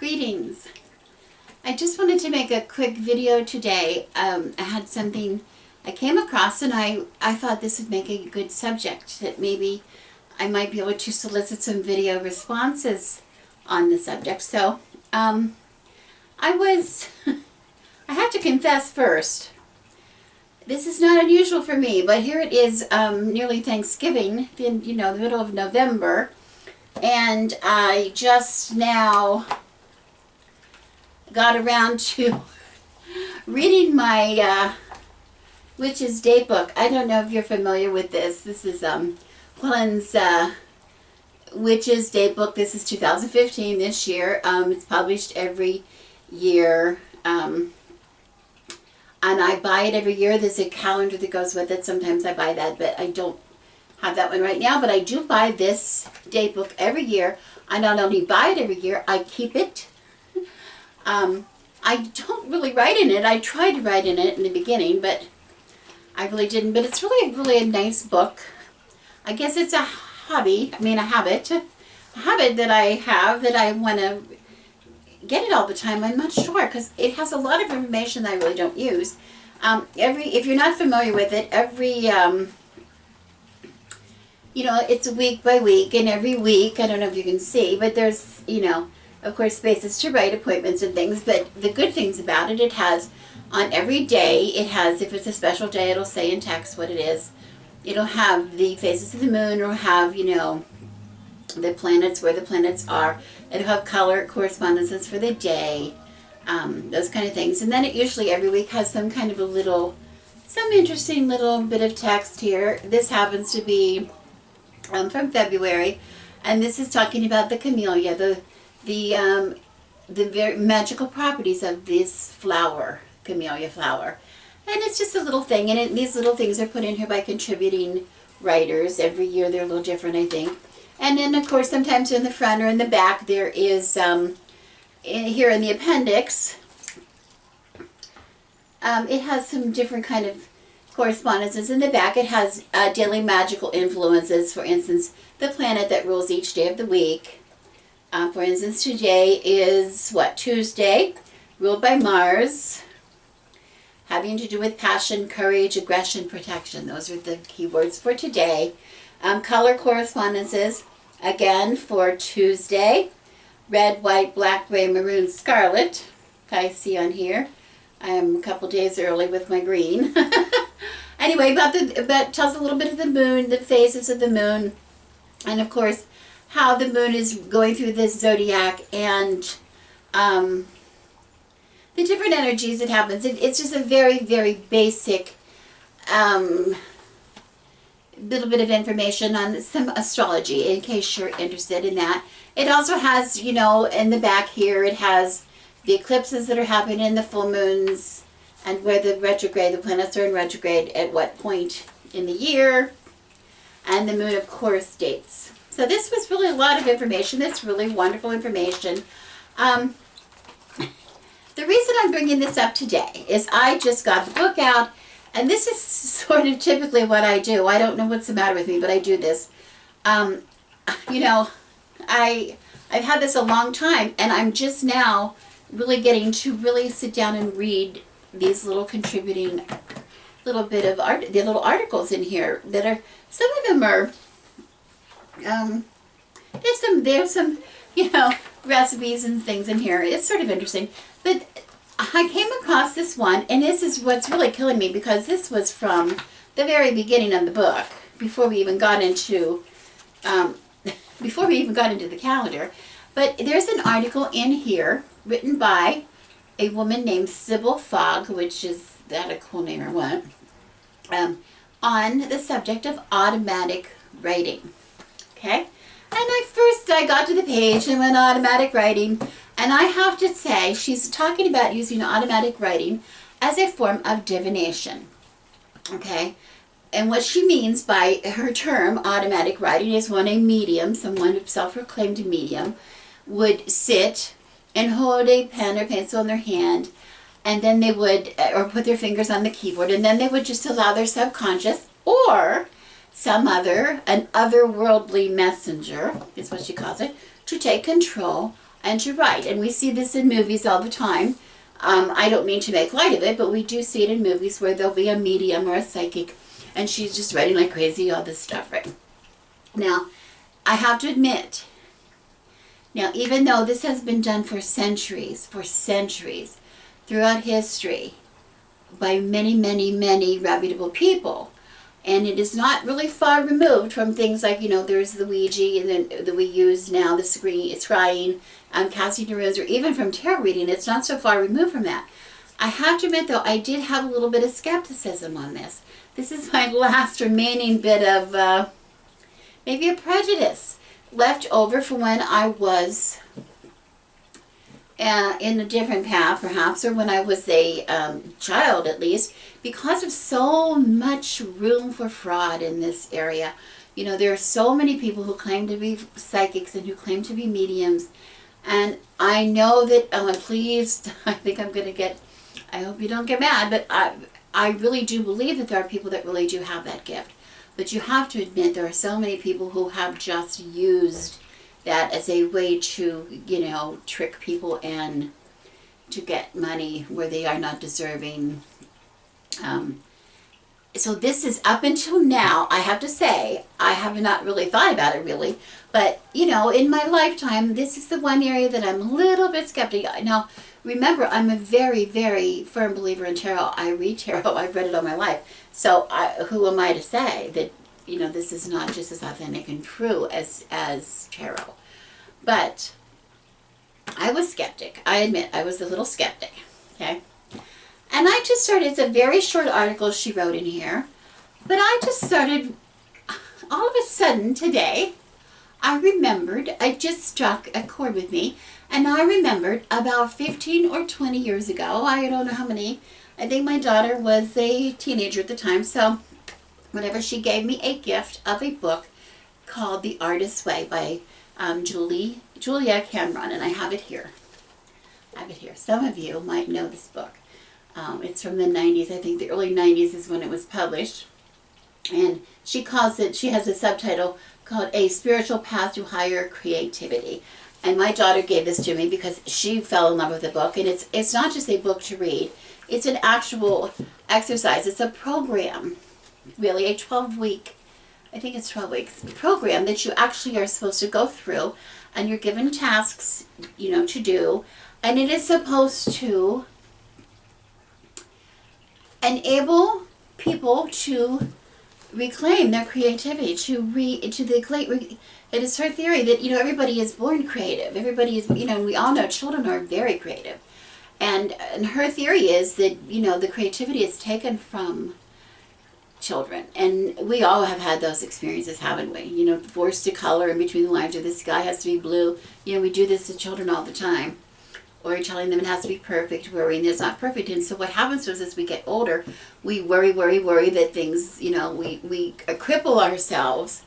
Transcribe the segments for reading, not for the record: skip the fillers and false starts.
Greetings. I just wanted to make a quick video today. I had something I came across and I thought this would make a good subject, that maybe I might be able to solicit some video responses on the subject. So I have to confess first, this is not unusual for me, but here it is, nearly Thanksgiving, the middle of November, and I just now got around to reading my Witch's Datebook. I don't know if you're familiar with this. This is Helen's Witch's Datebook. This is 2015, this year. It's published every year, and I buy it every year. There's a calendar that goes with it. Sometimes I buy that, but I don't have that one right now. But I do buy this Datebook every year. I not only buy it every year, I keep it. I don't really write in it. I tried to write in it in the beginning, but I really didn't. But it's really a nice book. I guess it's a hobby. A habit that I have, that I want to get it all the time. I'm not sure, because it has a lot of information that I really don't use. If you're not familiar with it, it's week by week, and every week, I don't know if you can see, but there's, of course, spaces to write, appointments and things. But the good things about it, it has on every day, it has, if it's a special day, it'll say in text what it is. It'll have the phases of the moon, or have, the planets, where the planets are. It'll have color correspondences for the day, those kind of things. And then it usually every week has some kind of some interesting little bit of text here. This happens to be from February, and this is talking about the camellia, the very magical properties of this flower, camellia flower. And it's just a little thing, and these little things are put in here by contributing writers. Every year they're a little different, I think. And then, of course, sometimes in the front or in the back, there is, here in the appendix, it has some different kind of correspondences. In the back, it has daily magical influences. For instance, the planet that rules each day of the week. For instance, today is, Tuesday, ruled by Mars, having to do with passion, courage, aggression, protection. Those are the keywords for today. Color correspondences, again, for Tuesday, red, white, black, gray, maroon, scarlet. I see on here. I am a couple days early with my green. Anyway, tells a little bit of the moon, the phases of the moon, and of course, how the moon is going through this zodiac, and the different energies it happens. It's just a very, very basic little bit of information on some astrology, in case you're interested in that. It also has, in the back here, it has the eclipses that are happening, in the full moons, and where the planets are in retrograde at what point in the year, and the moon, of course, dates. So this was really a lot of information. That's really wonderful information. The reason I'm bringing this up today is I just got the book out, and this is sort of typically what I do. I don't know what's the matter with me, but I do this. I've had this a long time, and I'm just now really getting to really sit down and read these little contributing little bit of art, the little articles in here that are, some of them are, there's some recipes and things in here. It's sort of interesting. But I came across this one, and this is what's really killing me, because this was from the very beginning of the book, before we even got into the calendar. But there's an article in here written by a woman named Sybil Fogg, which is that a cool name or what, on the subject of automatic writing. Okay? And I got to the page and went automatic writing, and I have to say, she's talking about using automatic writing as a form of divination. Okay? And what she means by her term, automatic writing, is when a medium, someone who self-proclaimed medium, would sit and hold a pen or pencil in their hand, and then they would, or put their fingers on the keyboard, and then they would just allow their subconscious, or an otherworldly messenger, is what she calls it, to take control and to write. And we see this in movies all the time. I don't mean to make light of it, but we do see it in movies where there'll be a medium or a psychic, and she's just writing like crazy, all this stuff, right? Now, I have to admit, now even though this has been done for centuries, throughout history, by many, many, many reputable people, and it is not really far removed from things like, there's the Ouija that we use now, the scrying, casting the runes, or even from tarot reading. It's not so far removed from that. I have to admit, though, I did have a little bit of skepticism on this. This is my last remaining bit of maybe a prejudice left over from when I was in a different path, perhaps, or when I was a child, at least, because of so much room for fraud in this area. There are so many people who claim to be psychics and who claim to be mediums, and I know that, I'm pleased, I think I'm going to get, I hope you don't get mad, but I really do believe that there are people that really do have that gift. But you have to admit, there are so many people who have just used that as a way to, trick people and to get money where they are not deserving. So this is, up until now, I have to say, I have not really thought about it really, but in my lifetime, this is the one area that I'm a little bit skeptical. Now, remember, I'm a very, very firm believer in tarot. I read tarot. I've read it all my life. So who am I to say that, this is not just as authentic and true as tarot? But I was skeptic. I admit, I was a little skeptic. Okay? And I just started, it's a very short article she wrote in here, but I just started, all of a sudden today, I remembered, it just struck a chord with me, and I remembered about 15 or 20 years ago, I don't know how many, I think my daughter was a teenager at the time, so whatever, she gave me a gift of a book called The Artist's Way by Julia Cameron, and I have it here. Some of you might know this book. It's from the 90s. I think the early 90s is when it was published. And she calls it, she has a subtitle called A Spiritual Path to Higher Creativity. And my daughter gave this to me because she fell in love with the book. And it's not just a book to read. It's an actual exercise. It's a program, really, a 12-week, I think it's 12 weeks, program that you actually are supposed to go through. And you're given tasks, to do. And it is supposed to enable people to reclaim their creativity, it is her theory that, everybody is born creative. Everybody is, we all know children are very creative. And her theory is that, the creativity is taken from children. And we all have had those experiences, haven't we? Forced to color in between the lines, or the sky has to be blue. We do this to children all the time. Or telling them it has to be perfect, worrying that it's not perfect. And so what happens to us as we get older, we worry that things, we cripple ourselves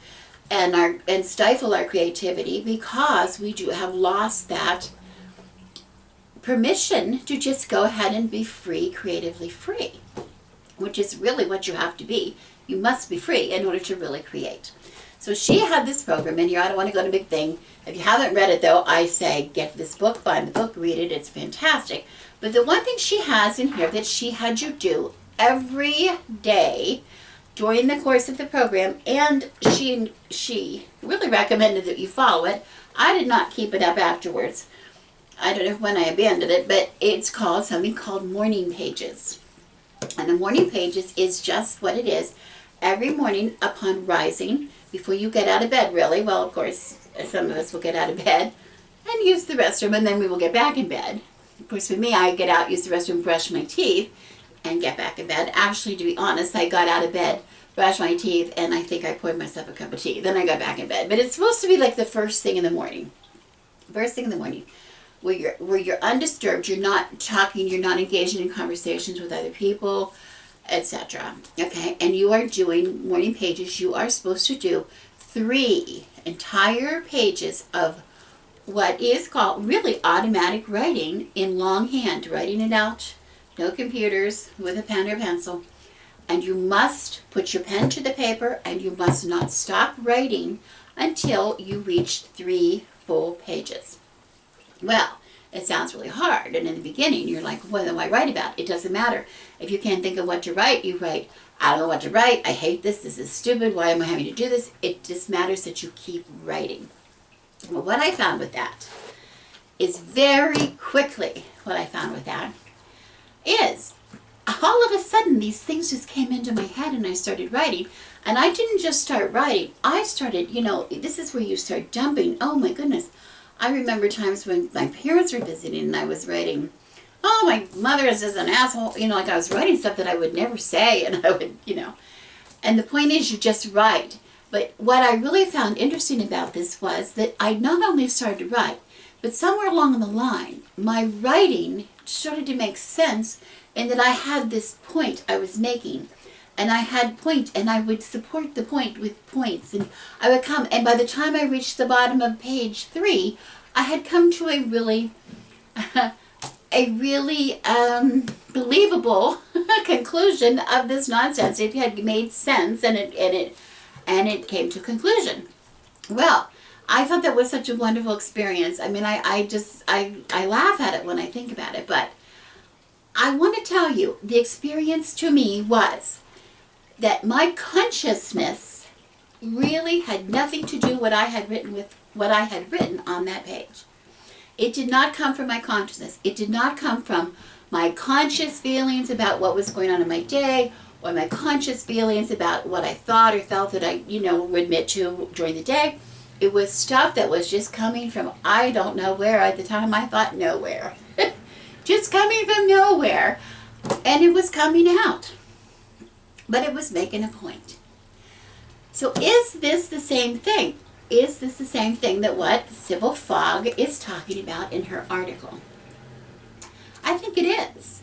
and stifle our creativity because we do have lost that permission to just go ahead and be free, creatively free, which is really what you have to be. You must be free in order to really create. So she had this program in here. I don't want to go to a big thing. If you haven't read it, though, I say get this book, find the book, read it. It's fantastic. But the one thing she has in here that she had you do every day during the course of the program, and she really recommended that you follow it. I did not keep it up afterwards. I don't know when I abandoned it, but it's called something called Morning Pages. And the Morning Pages is just what it is. Every morning upon rising, before you get out of bed, really. Well, of course, some of us will get out of bed and use the restroom, and then we will get back in bed. Of course, for me, I get out, use the restroom, brush my teeth, and get back in bed. Actually, to be honest, I got out of bed, brushed my teeth, and I think I poured myself a cup of tea. Then I got back in bed. But it's supposed to be like the first thing in the morning. First thing in the morning, where you're undisturbed, you're not talking, you're not engaging in conversations with other people, etc. Okay, and you are doing Morning Pages. You are supposed to do 3 entire pages of what is called really automatic writing in longhand, writing it out, no computers, with a pen or pencil. And you must put your pen to the paper, and you must not stop writing until you reach 3 full pages. Well, it sounds really hard, and in the beginning you're like, what do I write about? It doesn't matter. If you can't think of what to write, you write, I don't know what to write, I hate this is stupid, why am I having to do this? It just matters that you keep writing. Well, what I found with that is very quickly, is all of a sudden these things just came into my head and I started writing. And I didn't just start writing, I started, this is where you start dumping. Oh my goodness. I remember times when my parents were visiting and I was writing, oh, my mother is just an asshole. Like I was writing stuff that I would never say, and I would, And the point is, you just write. But what I really found interesting about this was that I not only started to write, but somewhere along the line, my writing started to make sense in that I had this point I was making. And I had point, and I would support the point with points. And I would come, and by the time I reached the bottom of page 3, I had come to a really, believable conclusion of this nonsense. It had made sense, and it came to a conclusion. Well, I thought that was such a wonderful experience. I mean, I laugh at it when I think about it, but I want to tell you, the experience to me was that my consciousness really had nothing to do what I had written with what I had written on that page. It did not come from my consciousness. It did not come from my conscious feelings about what was going on in my day, or my conscious feelings about what I thought or felt that I, would admit to during the day. It was stuff that was just coming from I don't know where. At the time I thought nowhere. Just coming from nowhere. And it was coming out. But it was making a point. So is this the same thing? Is this the same thing that what Sybil Fogg is talking about in her article? I think it is.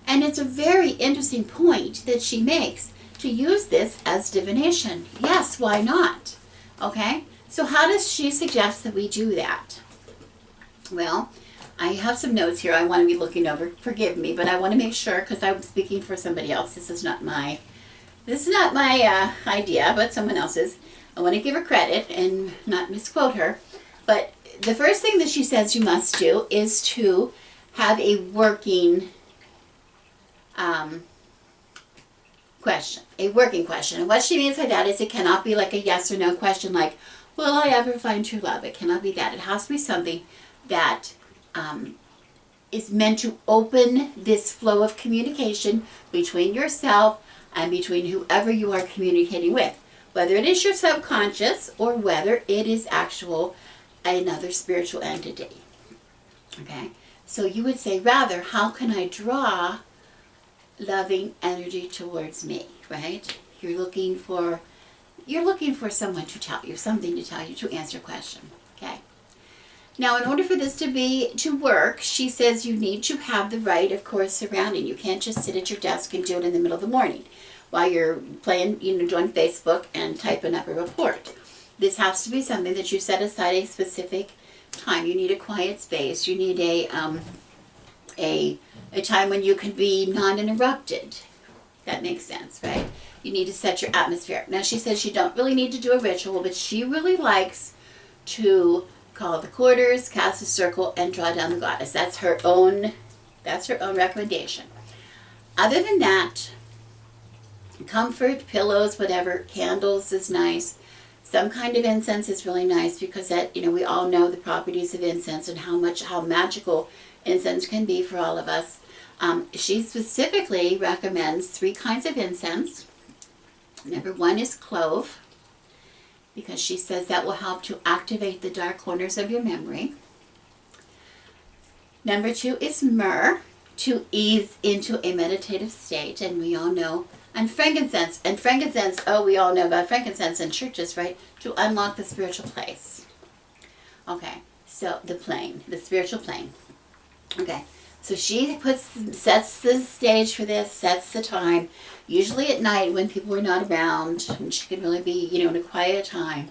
And it's a very interesting point that she makes to use this as divination. Yes, why not? Okay, so how does she suggest that we do that? Well, I have some notes here I want to be looking over. Forgive me, but I want to make sure, because I'm speaking for somebody else. This is not my idea, but someone else's. I want to give her credit and not misquote her. But the first thing that she says you must do is to have a working question. A working question. And what she means by that is it cannot be like a yes or no question like, will I ever find true love? It cannot be that. It has to be something that is meant to open this flow of communication between yourself and between whoever you are communicating with. Whether it is your subconscious or whether it is actual another spiritual entity. Okay? So you would say, rather, how can I draw loving energy towards me, right? You're looking for someone to tell you, something to tell you, to answer a question. Okay? Now, in order for this to work, she says you need to have the right, of course, surrounding. You can't just sit at your desk and do it in the middle of the morning while you're playing, doing Facebook and typing up a report. This has to be something that you set aside a specific time. You need a quiet space. You need a time when you can be non-interrupted. That makes sense, right? You need to set your atmosphere. Now, she says you don't really need to do a ritual, but she really likes to call the quarters, cast a circle, and draw down the goddess. That's her own recommendation. Other than that, comfort, pillows, whatever, candles is nice. Some kind of incense is really nice because that, we all know the properties of incense and how magical incense can be for all of us. She specifically recommends 3 kinds of incense. Number 1 is clove, because she says that will help to activate the dark corners of your memory. Number 2 is myrrh, to ease into a meditative state, and we all know. And frankincense, we all know about frankincense in churches, right? To unlock the spiritual place. Okay, so the spiritual plane. Okay, so she sets the stage for this, sets the time, usually at night when people are not around, and she can really be, in a quiet time.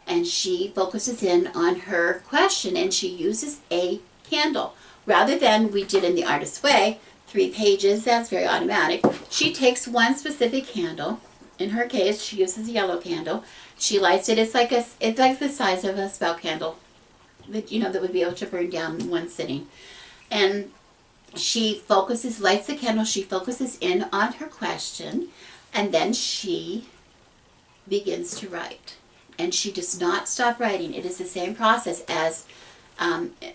And she focuses in on her question, and she uses a candle. Rather than we did in the artist's way, 3 pages, that's very automatic. She takes one specific candle. In her case, she uses a yellow candle. She lights it. It's like the size of a spell candle. that, that would be able to burn down in one sitting. And she focuses, lights the candle, she focuses in on her question, and then she begins to write. And she does not stop writing. It is the same process as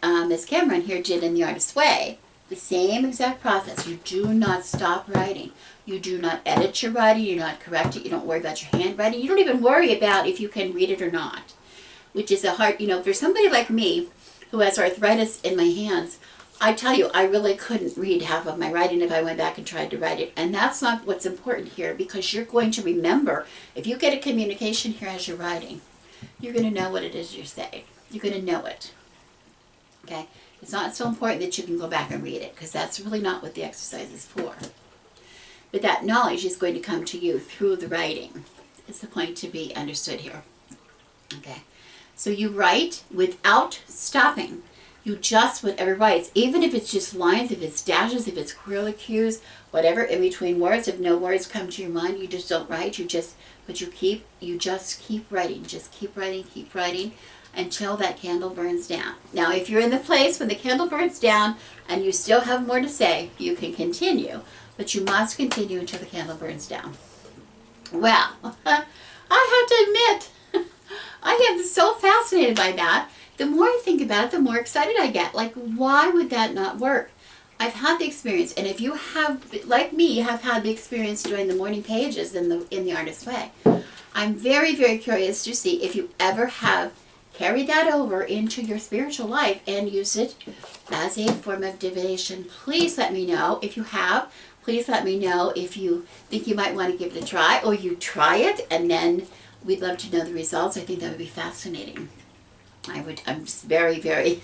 Miss Cameron here did in The Artist's Way. The same exact process. You do not stop writing. You do not edit your writing. You do not correct it. You don't worry about your handwriting. You don't even worry about if you can read it or not. Which is a hard, for somebody like me who has arthritis in my hands, I tell you, I really couldn't read half of my writing if I went back and tried to write it. And that's not what's important here, because you're going to remember, if you get a communication here as you're writing, you're going to know what it is you're saying. You're going to know it. Okay? It's not so important that you can go back and read it, because that's really not what the exercise is for. But that knowledge is going to come to you through the writing. It's the point to be understood here. Okay? So you write without stopping. You just, whatever writes, even if it's just lines, if it's dashes, if it's curlicues, whatever, in between words, if no words come to your mind, you just don't write, you just keep writing, just keep writing until that candle burns down. Now, if you're in the place when the candle burns down and you still have more to say, you can continue, but you must continue until the candle burns down. Well, I have to admit, I am so fascinated by that. The more I think about it, the more excited I get. Like, why would that not work? I've had the experience, and if you have, like me, have had the experience doing the morning pages in the Artist's Way, I'm very, very curious to see if you ever have carried that over into your spiritual life and used it as a form of divination. Please let me know if you have. Please let me know if you think you might want to give it a try, or you try it, and then we'd love to know the results. I think that would be fascinating. I'm just very, very,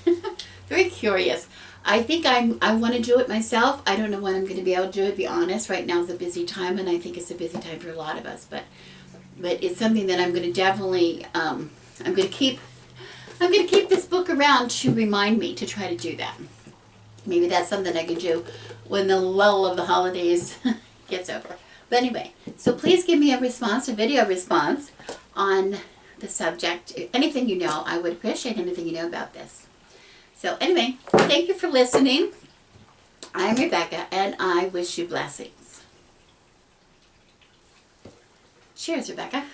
very curious. I think I want to do it myself. I don't know when I'm going to be able to do it, to be honest. Right now is a busy time, and I think it's a busy time for a lot of us. But it's something that I'm going to definitely, I'm going to keep this book around to remind me to try to do that. Maybe that's something I can do when the lull of the holidays gets over. But anyway, so please give me a response, a video response on the subject. Anything you know, I would appreciate anything you know about this. So anyway, thank you for listening. I'm Rebecca, and I wish you blessings. Cheers, Rebecca.